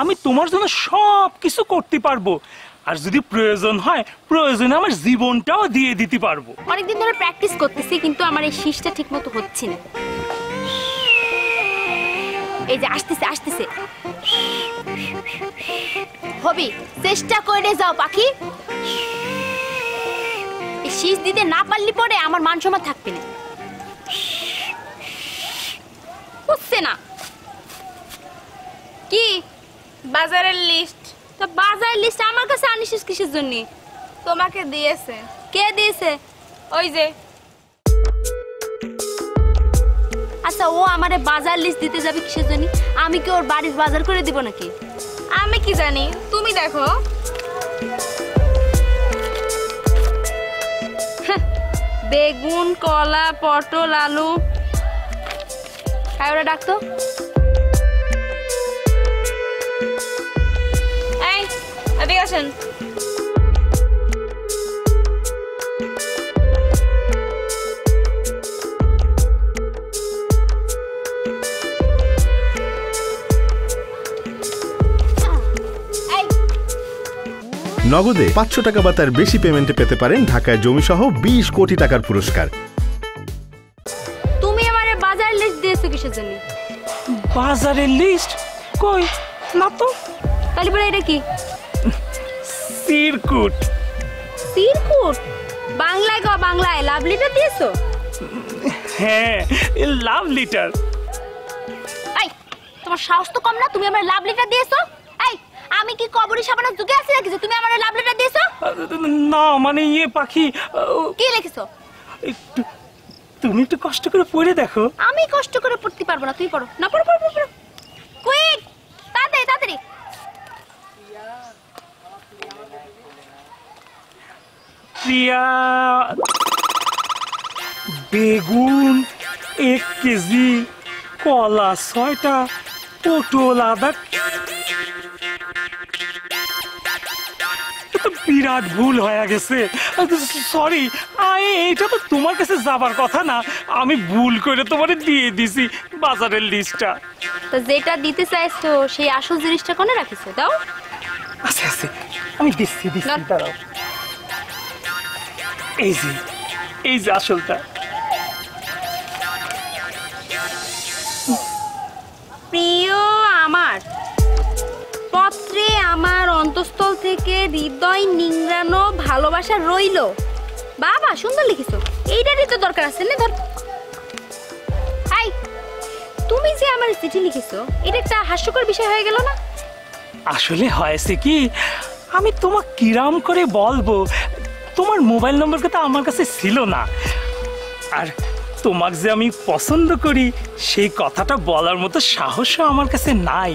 আমি তোমার জন্য সব কিছু করতে পারবো, আর যদি প্রয়োজন হয় প্রয়োজনে আমার জীবনটাও দিয়ে দিতে পারবো। অনেকদিন ধরে প্র্যাকটিস করতেছি, কিন্তু আমার এই শীষটা ঠিক মতো হচ্ছে না। এই যে আসতেছে আসতেছে, হবি চেষ্টা করে যাও পাখি। এই শীষ দিতে না পারলি পরে আমার মান সম্মান থাকবে না, বুঝছে না? কি বাজারের লিস্ট? তো বাজারের লিস্ট আমার কাছে আনিস কিসের জন্য? তোমাকে দিয়েছে। কে দিয়েছে? ওই যে। আচ্ছা, ও আমারে বাজার লিস্ট দিতে যাবে কিসের জন্য? আমি কি ওর বাড়ির বাজার করে দিব নাকি? আমি কি জানি, তুমি দেখো। বেগুন, কলা, পটল, আলু। ওরা ডাকতো। এই এদিকে আসেন। নগদে 500 টাকা বা তার বেশি পেমেন্টে পেতে পারেন ঢাকায় জমিসহ 20 কোটি টাকার পুরস্কার। তুমি আমারে বাজার লিস্ট দিয়েছো কিসের জন্য? বাজারের লিস্ট কই না তো। তাহলে বলে এটা কি? সিরকুট। সিরকুট? বাংলায় গো, বাংলায় লাভ লেটার দিয়েছো? হ্যাঁ, লাভ লেটার। এই তোমার সাহস তো কম না, তুমি আমার লাভ লেটার দিয়েছো? এই আমি কি কবরী সাবানের যুগে আছি নাকি যে তুমি আমার লাভ লেটার দিয়েছো? না মানে ইয়ে পাখি, কি লিখেছো? তুমি একটু কষ্ট করে পড়ে দেখো। আমি কষ্ট করে পড়তে পারবো না, তুই পড়ো না। পড়ো পড়ো পড়ো, কুইক, তাড়াতাড়ি তাড়াতাড়ি। প্রিয়া, বেগুন 1 কেজি, কলা 6টা, পটল আধা। বিরাট ভুল হয়ে গেছে, সরি। এটা তো তোমার কাছে যাবার কথা না, আমি ভুল করে তোমারে দিয়ে দিছি বাজারের লিস্টটা। তো যেটা দিতে চাইছো সেই আসল জিনিসটা কোনে রাখিছো? দাও। আচ্ছা আচ্ছা, আমি দিচ্ছি দাঁড়াও। এই যে আসলটা। প্রিয় আমার, পত্রে আমার অন্তঃস্থল থেকে হৃদয় নিংড়ানো ভালোবাসা রইল। বাবা সুন্দর লিখিছো, এইটারই তো দরকার আছে না? ধর। এই তুমি যে আমার চিঠি লিখিছো, এটা একটা হাস্যকর বিষয় হয়ে গেল না? আসলে হয়েছে কি, আমি তোমাকে কিরাম করে বলবো, তোমার মোবাইল নম্বর তো আমার কাছে ছিল না, আর তোমাকে যে আমি পছন্দ করি সেই কথাটা বলার মতো সাহসও আমার কাছে নাই।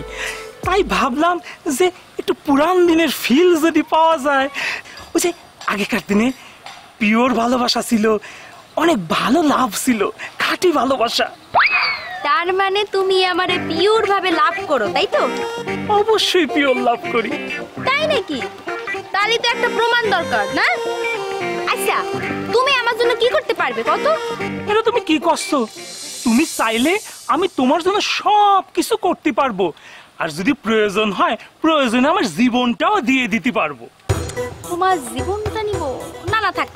তাই ভাবলাম যে একটু পুরান দিনের ফিল যদি পাওয়া যায়। ওই যে আগেকার দিনে পিওর ভালোবাসা ছিল, অনেক ভালো লাভ ছিল, খাঁটি ভালোবাসা। তার মানে তুমি আমারে পিওর ভাবে লাভ করো, তাই তো? অবশ্যই পিওর লাভ করি। তাই নাকি? তাহলে তো একটা প্রমাণ দরকার না? আচ্ছা, তুমি আমার জন্য কি করতে পারবে কত? এটা তুমি কি করছো? তুমি চাইলে আমি তোমার জন্য সব কিছু করতে পারবো, আর যদি প্রয়োজন হয় প্রয়োজনে আমার জীবনটাও দিয়ে দিতে পারবো। তোমার জীবনটা নিব? না না থাক,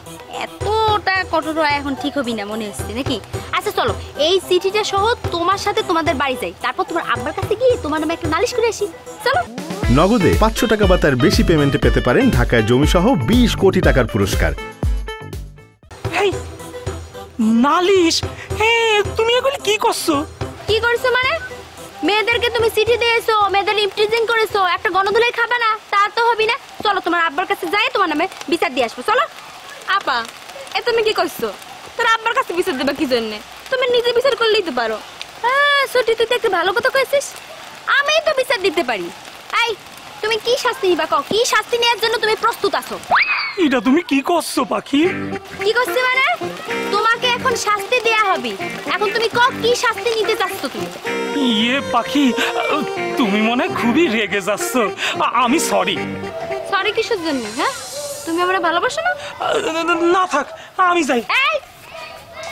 এতটা কঠোর এখন ঠিক হবি না মনে হচ্ছে নাকি? আচ্ছা চলো, এই চিঠিটা সহ তোমার সাথে তোমাদের বাড়ি যাই, তারপর তোমার আব্বার কাছে গিয়ে তোমার নামে একটা নালিশ করে আসি। চলো। নগদে 500 টাকা বা তার বেশি পেমেন্টে পেতে পারেন ঢাকায় জমিসহ 20 কোটি টাকার পুরস্কার। নালিশ? হ্যাঁ, তুমি এগুলো কি করছো? কি করছো মানে? মেয়েদেরকে তুমি চিঠি দিয়েছো, মেয়েদের ইমপ্রিজিং করেছো, একটা গণধুলাই খাবে না? তা তো হবি না। চলো তোমার আব্বার কাছে যাই, তোমার নামে বিচার দিয়ে আসবো। চলো। আপা, এ তুমি কি করছো? তোর আব্বার কাছে বিচার দেবা কি জন্য? তুমি নিজে বিচার করলেই তো পারো। হ্যাঁ সত্যি, তুই তো একটা ভালো কথা কইছিস, আমি তো বিচার দিতে পারি। এই তুমি কি শাস্তি নিবা কও? কি শাস্তি নেওয়ার জন্য তুমি প্রস্তুত আছো? এটা তুমি কি করছো পাখি? কি করছি মানে? তোমাকে এখন শাস্তি দেয়া হবে। এখন তুমি কও কি শাস্তি নিতে চাচ্ছ তুমি? ইয়ে পাখি, তুমি মনে হয় খুবই রেগে যাচ্ছ। আমি সরি। সরি কিসের জন্য? হ্যাঁ, তুমি আমারে ভালোবাসো না? না থাক, আমি যাই। এই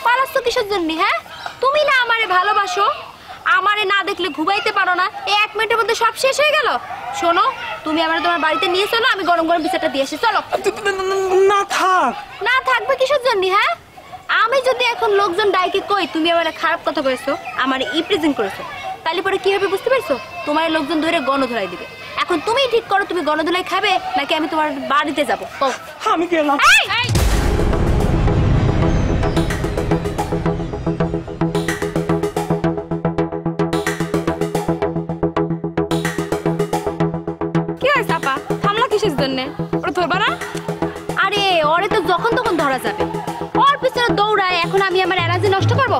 পালাচ্ছ কিসের জন্য? হ্যাঁ, তুমি না আমারে ভালোবাসো, আমারে না দেখলে ঘুমাইতে পারো না, এই 1 মিনিটের মধ্যে সব শেষ হয়ে গেল। শোনো, তুমি আমার তোমার বাড়িতে নিয়ে চলো, আমি গরম গরম বিচারটা দিয়ে আসি। চলো। না থাক। না থাকবে কিসের জন্য? হ্যাঁ, আমি যদি এখন লোকজন ডাইকে কই তুমি আমার খারাপ কথা কইছো, আমার ই প্রেজেন্ট করেছো, তাহলে পরে কি হবে বুঝতে পারছো? তোমার লোকজন ধরে গণধোলাই দিবে। এখন তুমিই ঠিক করো, তুমি গণধোলাই খাবে নাকি আমি তোমার বাড়িতে যাবো? ও আমি গেলাম। কি হয়েছে আপা, থামলা কিসের জন্য? ওরা ধরবা না? আরে ওরে তো যখন তখন ধরা যাবে, ওর পিছনে দৌড়ায়, এখন আমি আমার এনার্জি নষ্ট করবো?